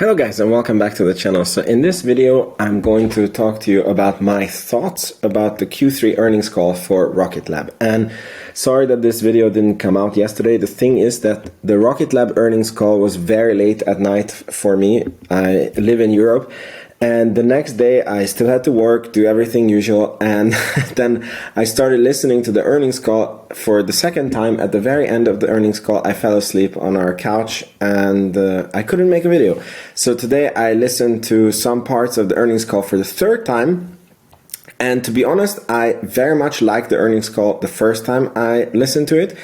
Hello guys, and welcome back to the channel. So in this video, I'm going to talk to you about my thoughts about the Q3 earnings call for Rocket Lab. And sorry that this video didn't come out yesterday. The thing is that the Rocket Lab earnings call was very late at night for me. I live in Europe. And the next day, I still had to work, do everything usual, and then I started listening to the earnings call for the second time. At the very end of the earnings call, I fell asleep on our couch and I couldn't make a video. So today I listened to some parts of the earnings call for the third time. And to be honest, I very much liked the earnings call the first time I listened to it.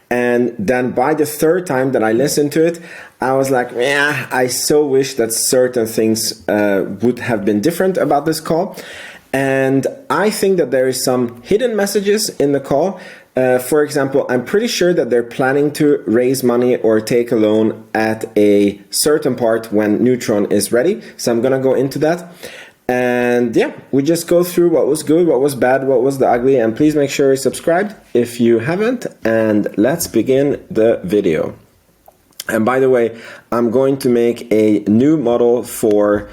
And then by the third time that I listened to it, I was like, yeah, I so wish that certain things would have been different about this call. And I think that there is some hidden messages in the call. For example, I'm pretty sure that they're planning to raise money or take a loan at a certain part when Neutron is ready. So I'm going to go into that. And yeah, we just go through what was good, what was bad, what was the ugly, and please make sure you're subscribed if you haven't, and let's begin the video. And by the way, I'm going to make a new model for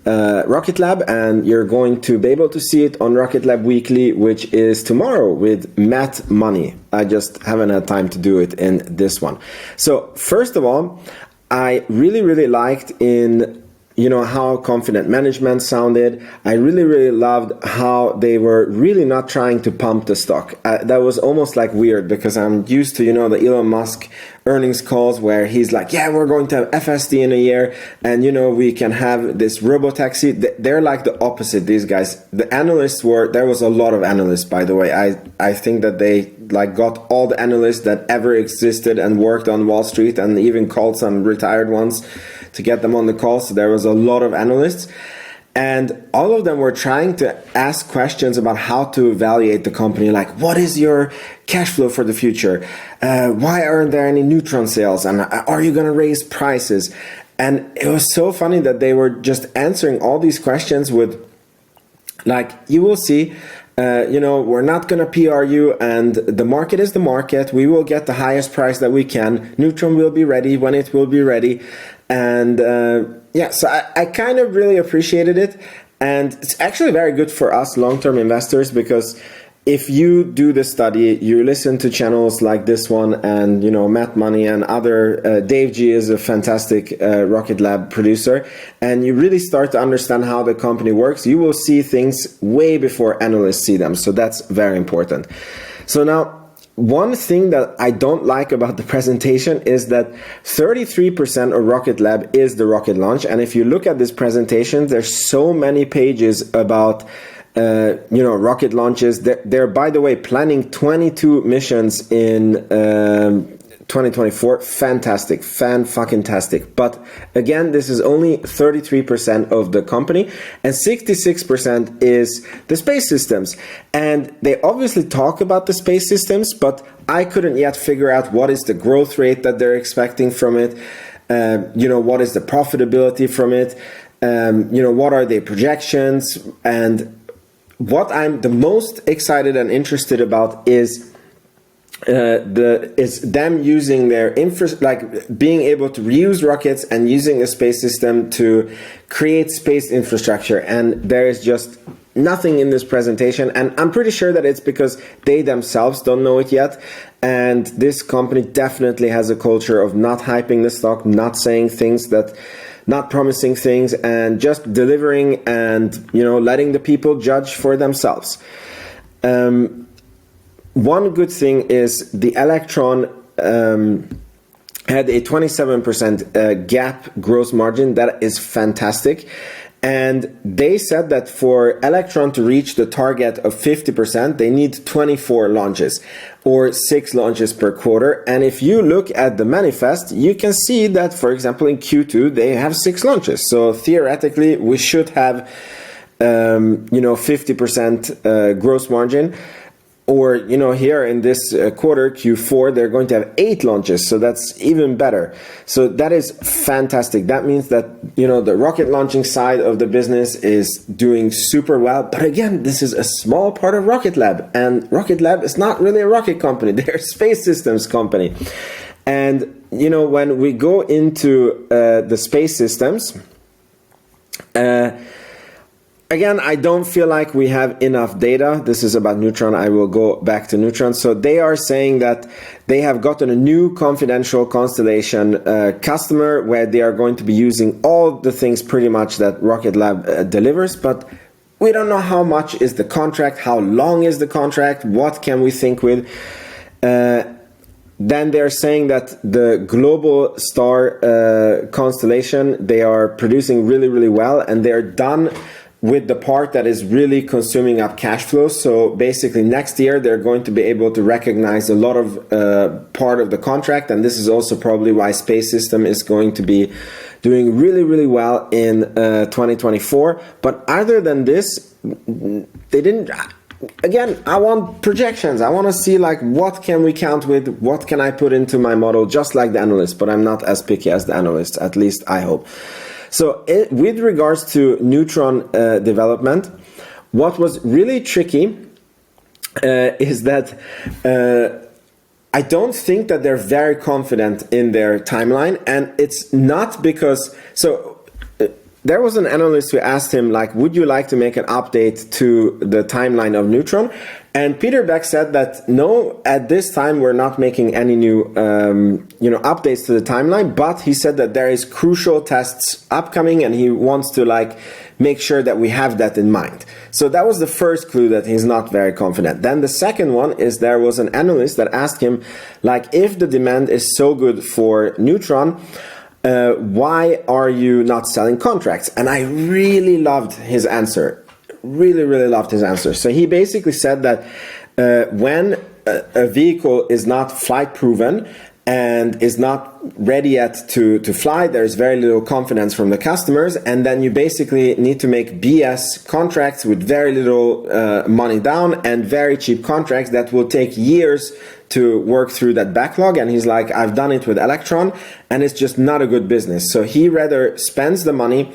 Rocket Lab, and you're going to be able to see it on Rocket Lab Weekly, which is tomorrow with Matt Money. I just haven't had time to do it in this one. So first of all, I really liked how confident management sounded. I really loved how they were really not trying to pump the stock. That was almost like weird because I'm used to, the Elon Musk earnings calls where he's like, yeah, we're going to have FSD in a year and, we can have this robotaxi. They're like the opposite, these guys. The analysts there was a lot of analysts, by the way. I think that they got all the analysts that ever existed and worked on Wall Street and even called some retired ones to get them on the call. So there was a lot of analysts. And all of them were trying to ask questions about how to evaluate the company, like what is your cash flow for the future? Why aren't there any Neutron sales? And are you going to raise prices? And it was so funny that they were just answering all these questions with, you will see, we're not going to PR you, and the market is the market. We will get the highest price that we can. Neutron will be ready when it will be ready. And so I kind of really appreciated it. And it's actually very good for us long-term investors because if you do the study, you listen to channels like this one and, Matt Money and other, Dave G is a fantastic Rocket Lab producer, and you really start to understand how the company works, you will see things way before analysts see them. So that's very important. So now, one thing that I don't like about the presentation is that 33% of Rocket Lab is the rocket launch. And if you look at this presentation, there's so many pages about rocket launches. They're, by the way, planning 22 missions in 2024. Fantastic, fan-fucking-tastic. But again, this is only 33% of the company, and 66% is the space systems. And they obviously talk about the space systems, but I couldn't yet figure out what is the growth rate that they're expecting from it. What is the profitability from it? What are their projections? And what I'm the most excited and interested about is them using their being able to reuse rockets and using a space system to create space infrastructure. And there is just nothing in this presentation, and I'm pretty sure that it's because they themselves don't know it yet. And this company definitely has a culture of not hyping the stock, not saying things not promising things, and just delivering and letting the people judge for themselves. One good thing is the Electron had a 27% GAAP gross margin. That is fantastic. And they said that for Electron to reach the target of 50%, they need 24 launches or 6 launches per quarter. And if you look at the manifest, you can see that, for example, in Q2, they have 6 launches. So theoretically, we should have, 50% gross margin. Or, here in this quarter, Q4, they're going to have 8 launches. So that's even better. So that is fantastic. That means that, the rocket launching side of the business is doing super well. But again, this is a small part of Rocket Lab. And Rocket Lab is not really a rocket company. They're a space systems company. And you know, when we go into the space systems, again, I don't feel like we have enough data. This is about Neutron. I will go back to Neutron. So they are saying that they have gotten a new confidential constellation customer where they are going to be using all the things pretty much that Rocket Lab delivers, but we don't know how much is the contract, how long is the contract, what can we think with. Then they're saying that the global star constellation, they are producing really, really well, and they're done with the part that is really consuming up cash flow. So basically next year they're going to be able to recognize a lot of part of the contract, and this is also probably why Space System is going to be doing really, really well in 2024. But other than this, they didn't. Again, I want projections. I want to see like what can we count with, what can I put into my model, just like the analysts, but I'm not as picky as the analysts, at least I hope. So with regards to Neutron development, what was really tricky is that I don't think that they're very confident in their timeline, and it's not because, there was an analyst who asked him, like, would you like to make an update to the timeline of Neutron? And Peter Beck said that no, at this time we're not making any new updates to the timeline, but he said that there is crucial tests upcoming and he wants to like make sure that we have that in mind. So that was the first clue that he's not very confident. Then the second one is there was an analyst that asked him, like, if the demand is so good for Neutron, why are you not selling contracts? And I really loved his answer. Really, really loved his answer. So he basically said that when a vehicle is not flight proven and is not ready yet to fly, there's very little confidence from the customers, and then you basically need to make BS contracts with very little money down and very cheap contracts that will take years to work through that backlog. And he's like, I've done it with Electron and it's just not a good business. So he rather spends the money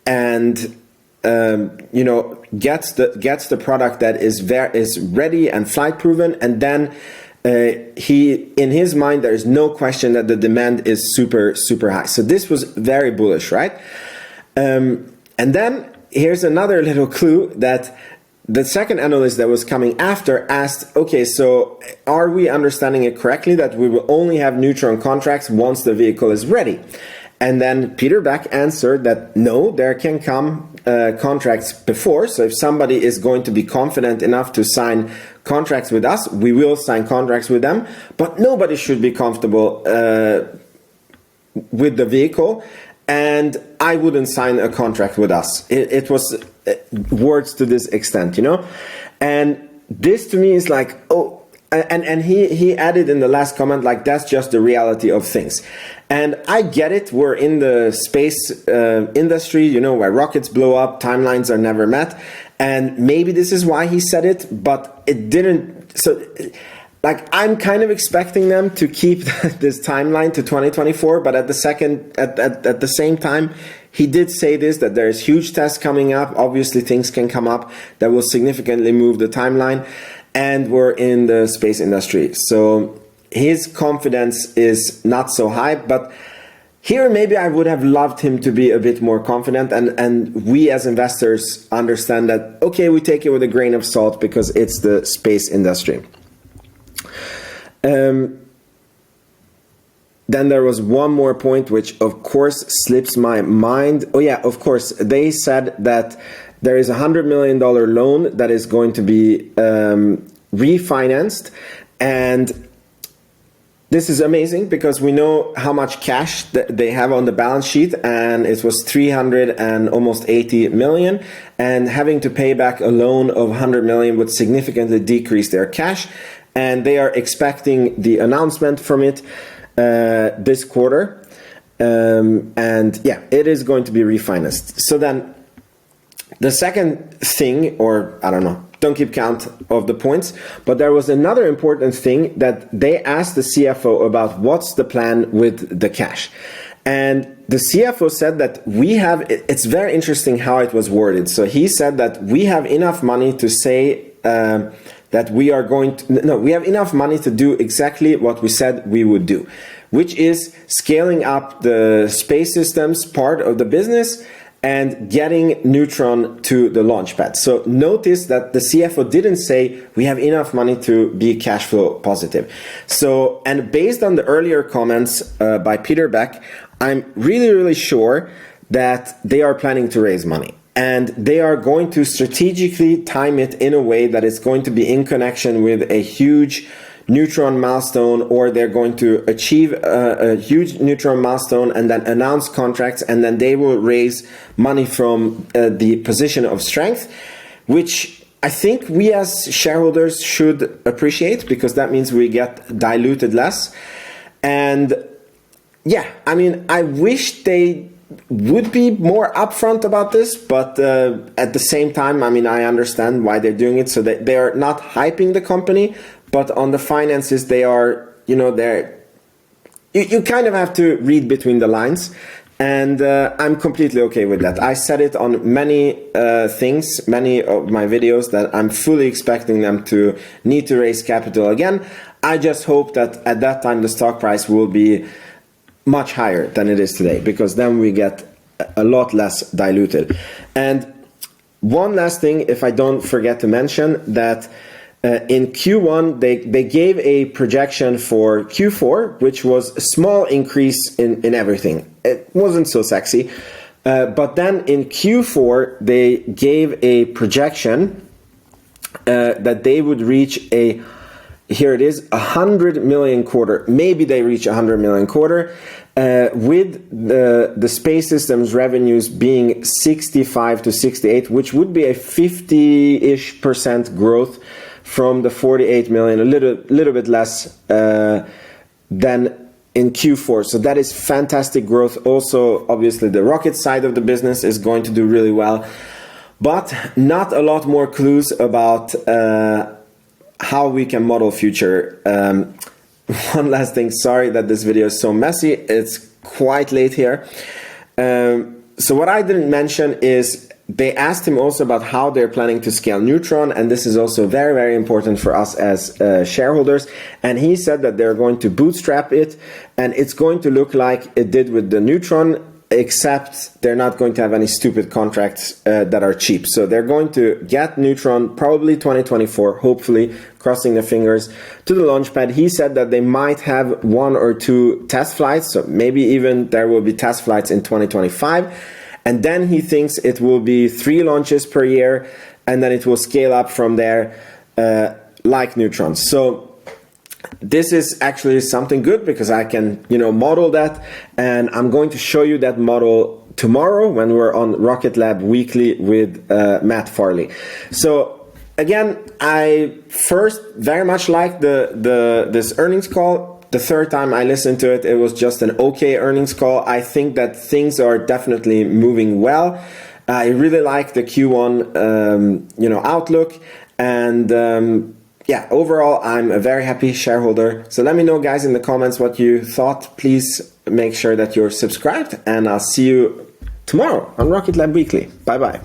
and gets the product that is ready and flight proven, and then in his mind there is no question that the demand is super, super high. So this was very bullish, right? And then here's another little clue that the second analyst that was coming after asked, okay, so are we understanding it correctly that we will only have Neutron contracts once the vehicle is ready? And then Peter Beck answered that no, there can come contracts before. So if somebody is going to be confident enough to sign contracts with us, we will sign contracts with them, but nobody should be comfortable with the vehicle, and I wouldn't sign a contract with us. It was words to this extent, and this to me is like, oh, and he added in the last comment, like, that's just the reality of things. And I get it, we're in the space industry, where rockets blow up, timelines are never met, and maybe this is why he said it, but it didn't. So like, I'm kind of expecting them to keep this timeline to 2024, but at the same time, he did say this, that there's huge tests coming up. Obviously things can come up that will significantly move the timeline, and we're in the space industry. So his confidence is not so high, but here maybe I would have loved him to be a bit more confident, and we as investors understand that, okay, we take it with a grain of salt because it's the space industry. Then there was one more point which of course slips my mind. Oh yeah, of course, they said that there is $100 million loan that is going to be refinanced, and this is amazing because we know how much cash they have on the balance sheet, and it was 380 million, and having to pay back a loan of 100 million would significantly decrease their cash, and they are expecting the announcement from it this quarter, and yeah, it is going to be refinanced. So then the second thing, or I don't know, don't keep count of the points, but there was another important thing that they asked the CFO about, what's the plan with the cash? And the CFO said that it's very interesting how it was worded. So he said that we have enough money to say that we have enough money to do exactly what we said we would do, which is scaling up the space systems part of the business and getting Neutron to the launch pad. So notice that the CFO didn't say we have enough money to be cash flow positive. So, and based on the earlier comments by Peter Beck, I'm really sure that they are planning to raise money. And they are going to strategically time it in a way that it's going to be in connection with a huge Neutron milestone, or they're going to achieve a huge Neutron milestone and then announce contracts, and then they will raise money from the position of strength, which I think we as shareholders should appreciate, because that means we get diluted less. And yeah, I mean, I wish they would be more upfront about this, but at the same time, I mean, I understand why they're doing it, so that they are not hyping the company, but on the finances, they are, you know, you kind of have to read between the lines, and I'm completely okay with that. I said it on many things, many of my videos, that I'm fully expecting them to need to raise capital again. I just hope that at that time the stock price will be much higher than it is today, because then we get a lot less diluted. And one last thing, if I don't forget to mention, that in Q1, they gave a projection for Q4, which was a small increase in everything. It wasn't so sexy. But then in Q4, they gave a projection that they would reach here it is, 100 million quarter. Maybe they reach 100 million quarter, with the space systems revenues being 65 to 68, which would be a 50-ish% growth from the 48 million, a little bit less than in Q4. So that is fantastic growth. Also, obviously, the rocket side of the business is going to do really well, but not a lot more clues about how we can model future. One last thing, sorry that this video is so messy. It's quite late here. So what I didn't mention is they asked him also about how they're planning to scale Neutron, and this is also very important for us as shareholders. And he said that they're going to bootstrap it, and it's going to look like it did with the Neutron, except they're not going to have any stupid contracts that are cheap. So they're going to get Neutron probably 2024, hopefully, crossing the fingers, to the launch pad. He said that they might have 1 or 2 test flights, so maybe even there will be test flights in 2025. And then he thinks it will be 3 launches per year, and then it will scale up from there like Neutron. So this is actually something good, because I can, you know, model that, and I'm going to show you that model tomorrow when we're on Rocket Lab Weekly with Matt Farley. So again, I first very much like this earnings call. The third time I listened to it, it was just an okay earnings call. I think that things are definitely moving well. I really like the Q1 you know, outlook, and yeah, overall, I'm a very happy shareholder. So let me know, guys, in the comments what you thought. Please make sure that you're subscribed, and I'll see you tomorrow on Rocket Lab Weekly. Bye-bye.